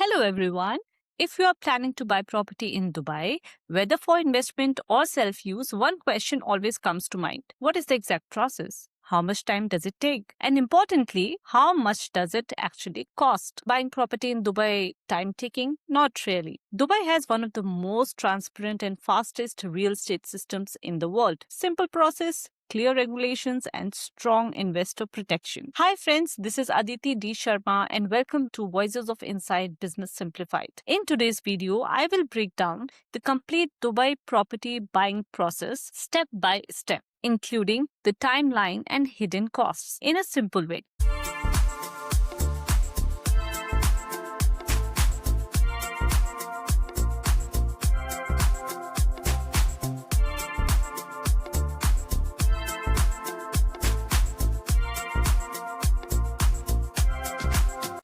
Hello everyone. If you are planning to buy property in Dubai, whether for investment or self-use, one question always comes to mind. What is the exact process? How much time does it take? And importantly, how much does it actually cost? Buying property in Dubai time taking? Not really. Dubai has one of the most transparent and fastest real estate systems in the world. Simple process, clear regulations, and strong investor protection. Hi friends, this is Aditi D. Sharma and welcome to Voices of Insight Business Simplified. In today's video, I will break down the complete Dubai property buying process step by step, including the timeline and hidden costs in a simple way.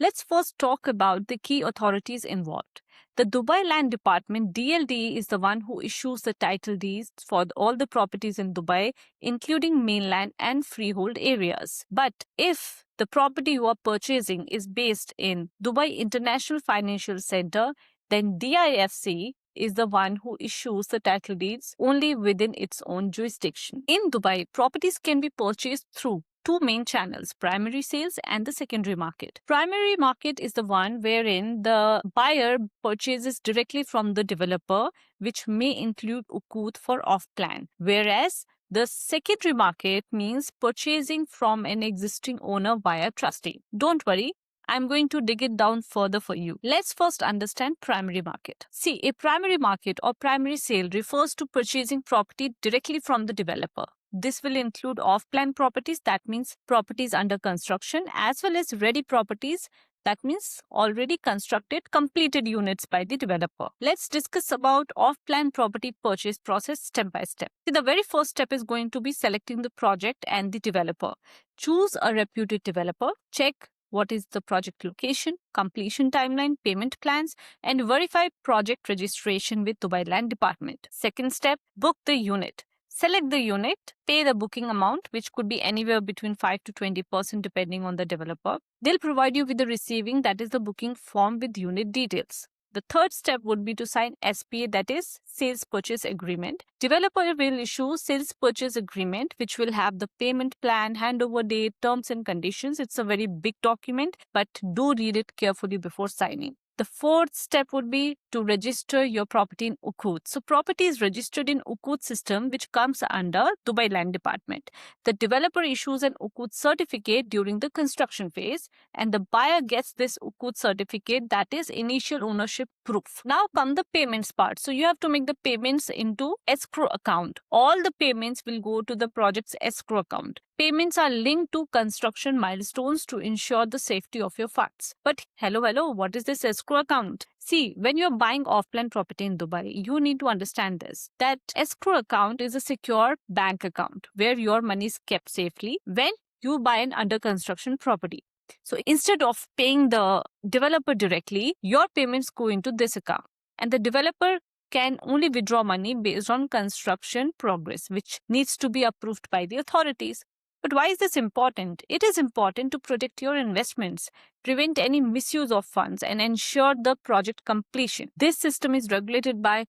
Let's first talk about the key authorities involved. The Dubai Land Department (DLD) is the one who issues the title deeds for all the properties in Dubai, including mainland and freehold areas. But if the property you are purchasing is based in Dubai International Financial Center, then DIFC is the one who issues the title deeds only within its own jurisdiction. In Dubai, properties can be purchased through two main channels, primary sales and the secondary market. Primary market is the one wherein the buyer purchases directly from the developer, which may include Oqood for off-plan, whereas the secondary market means purchasing from an existing owner via trustee. Don't worry, I'm going to dig it down further for you. Let's first understand primary market. See, a primary market or primary sale refers to purchasing property directly from the developer. This will include off-plan properties, that means properties under construction, as well as ready properties, that means already constructed, completed units by the developer. Let's discuss about off-plan property purchase process step by step. See, the very first step is going to be selecting the project and the developer. Choose a reputed developer, check what is the project location, completion timeline, payment plans, and verify project registration with Dubai Land Department. Second step, book the unit. Select the unit, pay the booking amount, which could be anywhere between 5 to 20% depending on the developer. They'll provide you with the receiving, that is the booking form with unit details. The third step would be to sign SPA, that is Sales Purchase Agreement. Developer will issue Sales Purchase Agreement, which will have the payment plan, handover date, terms and conditions. It's a very big document, but do read it carefully before signing. The fourth step would be to register your property in Oqood. So property is registered in Oqood system, which comes under Dubai Land Department. The developer issues an Oqood certificate during the construction phase, and the buyer gets this Oqood certificate, that is initial ownership proof. Now come the payments part. So you have to make the payments into escrow account. All the payments will go to the project's escrow account. Payments are linked to construction milestones to ensure the safety of your funds. But hello, what is this escrow account? See, when you're buying off-plan property in Dubai, you need to understand this, that escrow account is a secure bank account where your money is kept safely when you buy an under construction property. So instead of paying the developer directly, your payments go into this account, and the developer can only withdraw money based on construction progress, which needs to be approved by the authorities. But why is this important? It is important to protect your investments, prevent any misuse of funds, and ensure the project completion. This system is regulated by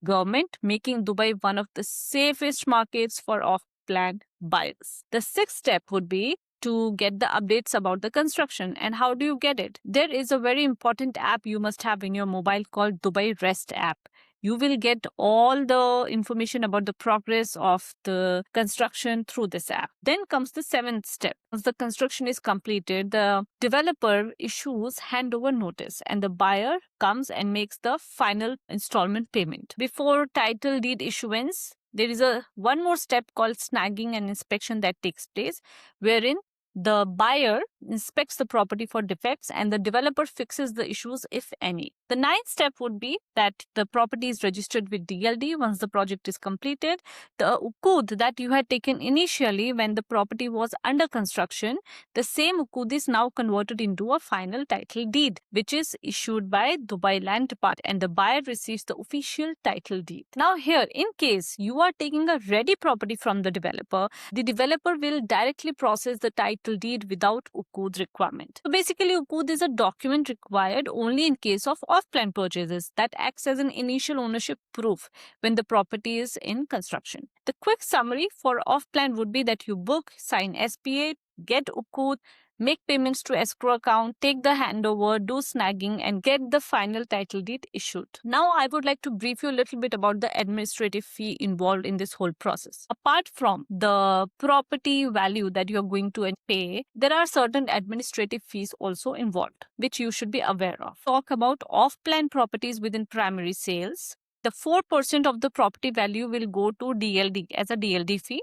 government, making Dubai one of the safest markets for off-plan buyers. The sixth step would be to get the updates about the construction. And how do you get it? There is a very important app you must have in your mobile called Dubai Rest app. You will get all the information about the progress of the construction through this app. Then comes the seventh step. Once the construction is completed, the developer issues handover notice and the buyer comes and makes the final installment payment. Before title deed issuance, there is one more step called snagging and inspection that takes place, wherein the buyer inspects the property for defects and the developer fixes the issues if any. The ninth step would be that the property is registered with DLD once the project is completed. The Oqood that you had taken initially when the property was under construction, the same Oqood is now converted into a final title deed, which is issued by Dubai Land Department, and the buyer receives the official title deed. Now here, in case you are taking a ready property from the developer will directly process the title title deed without Oqood requirement. So basically, Oqood is a document required only in case of off-plan purchases that acts as an initial ownership proof when the property is in construction. The quick summary for off-plan would be that you book, sign SPA, get Oqood, make payments to escrow account, take the handover, do snagging, and get the final title deed issued. Now, I would like to brief you a little bit about the administrative fee involved in this whole process. Apart from the property value that you're going to pay, there are certain administrative fees also involved, which you should be aware of. Talk about off-plan properties within primary sales. The 4% of the property value will go to DLD as a DLD fee,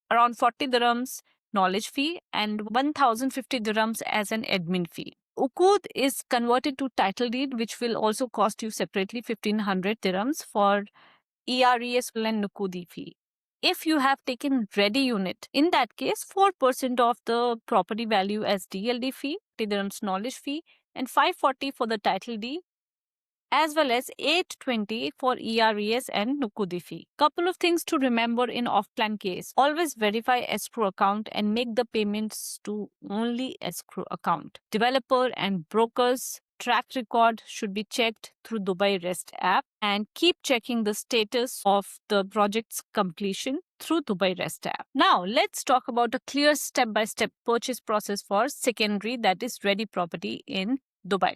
around 40 dirhams knowledge fee, and 1050 dirhams as an admin fee. Oqood is converted to title deed, which will also cost you separately 1500 dirhams for ERES and Oqood fee. If you have taken ready unit, in that case, 4% of the property value as DLD fee, 50 dirhams knowledge fee, and 540 for the title deed, as well as 820 for ERES and Oqood fee. Couple of things to remember in off-plan case. Always verify escrow account and make the payments to only escrow account. Developer and brokers track record should be checked through Dubai REST app, and keep checking the status of the project's completion through Dubai REST app. Now, let's talk about a clear step-by-step purchase process for secondary, that is ready property in Dubai.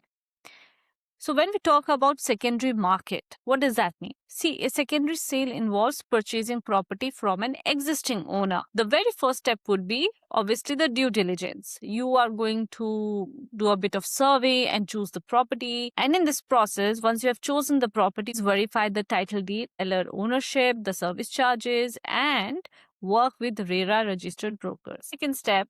So when we talk about secondary market, what does that mean? See, a secondary sale involves purchasing property from an existing owner. The very first step would be obviously the due diligence. You are going to do a bit of survey and choose the property. And in this process, once you have chosen the properties, verify the title deed, seller ownership, the service charges, and work with RERA registered brokers. Second step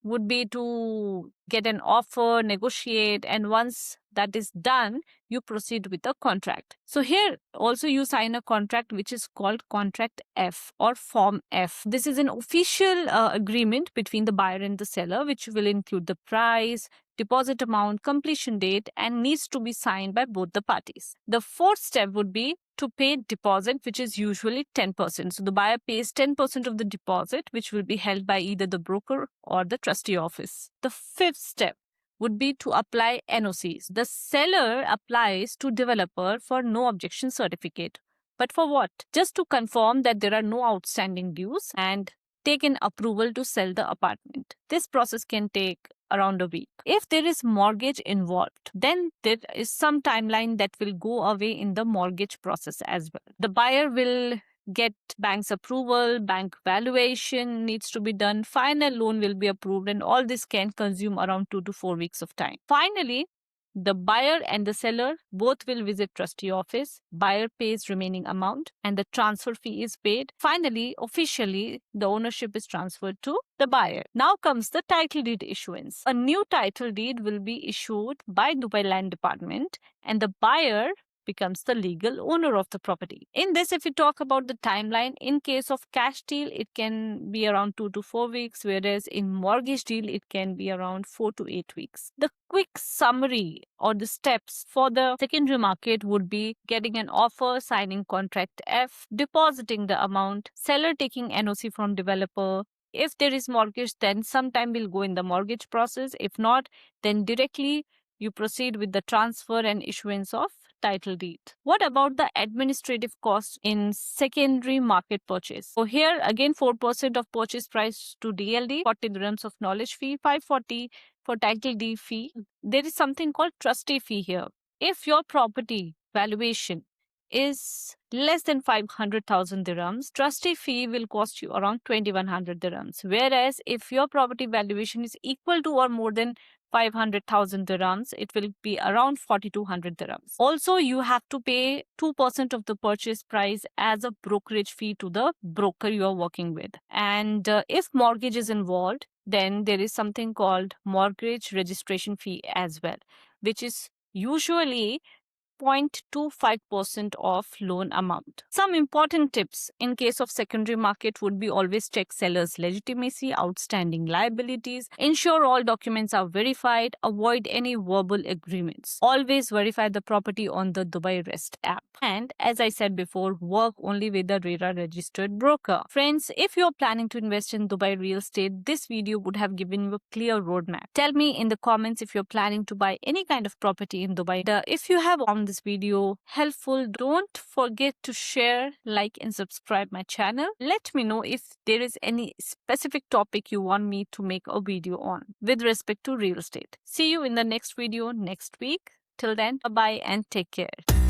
would be to get an offer, negotiate, and once that is done, you proceed with a contract. So here also you sign a contract which is called Contract F or Form F. This is an official agreement between the buyer and the seller, which will include the price, deposit amount, completion date, and needs to be signed by both the parties. The fourth step would be to pay deposit, which is usually 10%. So the buyer pays 10% of the deposit, which will be held by either the broker or the trustee office. The fifth step would be to apply NOCs. The seller applies to developer for no objection certificate. But for what? Just to confirm that there are no outstanding dues and take an approval to sell the apartment. This process can take around a week. If there is mortgage involved, then there is some timeline that will go away in the mortgage process as well. The buyer will get bank's approval, bank valuation needs to be done, final loan will be approved, and all this can consume around 2 to 4 weeks of time. Finally, the buyer and the seller both will visit trustee office. Buyer pays remaining amount and the transfer fee is paid. Finally, officially, the ownership is transferred to the buyer. Now comes the title deed issuance. A new title deed will be issued by Dubai Land Department and the buyer becomes the legal owner of the property. In this, if we talk about the timeline, in case of cash deal, it can be around 2 to 4 weeks, whereas in mortgage deal, it can be around 4 to 8 weeks. The quick summary or the steps for the secondary market would be getting an offer, signing contract F, depositing the amount, seller taking NOC from developer. If there is mortgage, then some time will go in the mortgage process. If not, then directly you proceed with the transfer and issuance of title deed. What about the administrative cost in secondary market purchase? So here again 4% of purchase price to DLD, 40 dirhams of knowledge fee, 540 for title deed fee. There is something called trustee fee here. If your property valuation is less than 500,000 dirhams, trustee fee will cost you around 2100 dirhams. Whereas if your property valuation is equal to or more than 500,000 dirhams, it will be around 4,200 dirhams. Also, you have to pay 2% of the purchase price as a brokerage fee to the broker you are working with. And if mortgage is involved, then there is something called mortgage registration fee as well, which is usually 0.25% of loan amount. Some important tips in case of secondary market would be always check seller's legitimacy, outstanding liabilities, ensure all documents are verified, avoid any verbal agreements. Always verify the property on the Dubai Rest app. And as I said before, work only with a RERA registered broker. Friends, if you're planning to invest in Dubai real estate, this video would have given you a clear roadmap. Tell me in the comments if you're planning to buy any kind of property in Dubai. If you have found this video helpful, don't forget to share, like and subscribe my channel. Let me know if there is any specific topic you want me to make a video on with respect to real estate. See you in the next video next week. Till then, bye-bye and take care.